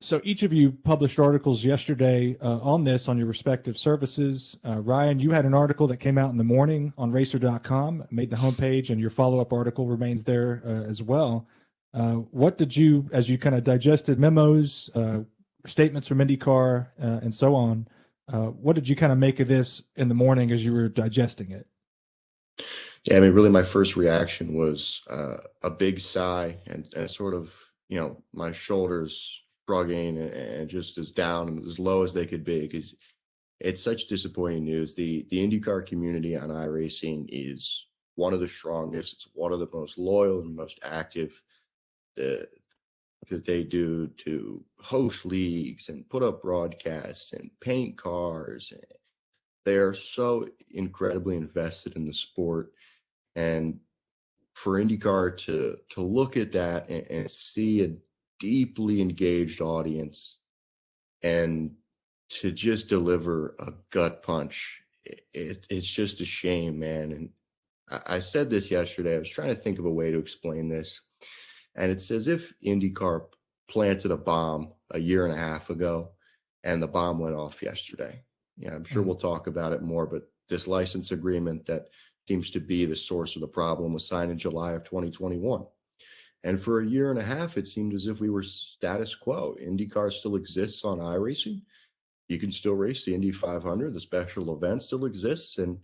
So each of you published articles yesterday on this on your respective services. Ryan, you had an article that came out in the morning on racer.com, made the homepage, and your follow-up article remains there as well. What did you, as you kind of digested memos, statements from IndyCar, and so on, what did you kind of make of this in the morning as you were digesting it? Yeah, I mean, really my first reaction was a big sigh and sort of, my shoulders shrugging and just as down and as low as they could be, because it's such disappointing news. The IndyCar community on iRacing is one of the strongest. It's one of the most loyal and most active that they do to host leagues and put up broadcasts and paint cars. They are so incredibly invested in the sport. And for IndyCar to look at that and see a deeply engaged audience and to just deliver a gut punch, it's just a shame, man. And I said this yesterday. I was trying to think of a way to explain this. And it's as if IndyCar planted a bomb a year and a half ago and the bomb went off yesterday. Yeah, I'm sure we'll talk about it more, but this license agreement that seems to be the source of the problem was signed in July of 2021. And for a year and a half, it seemed as if we were status quo. IndyCar still exists on iRacing. You can still race the Indy 500. The special event still exists. And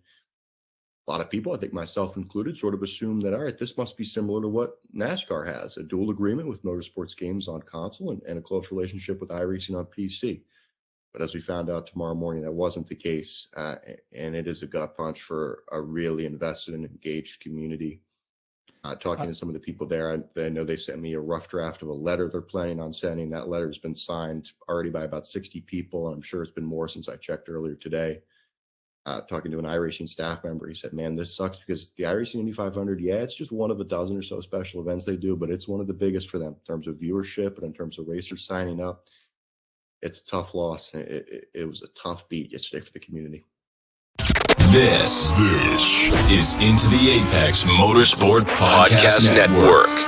a lot of people, I think myself included, sort of assume that, all right, this must be similar to what NASCAR has, a dual agreement with motorsports games on console and a close relationship with iRacing on PC. But as we found out tomorrow morning, that wasn't the case. And it is a gut punch for a really invested and engaged community. Talking to some of the people there, I know they sent me a rough draft of a letter they're planning on sending. That letter has been signed already by about 60 people. And I'm sure it's been more since I checked earlier today. Talking to an iRacing staff member, he said, man, this sucks because the iRacing Indy 500, yeah, it's just one of a dozen or so special events they do, but it's one of the biggest for them in terms of viewership and in terms of racers signing up. It's a tough loss. It was a tough beat yesterday for the community. This is Into the Apex Motorsport Podcast Network.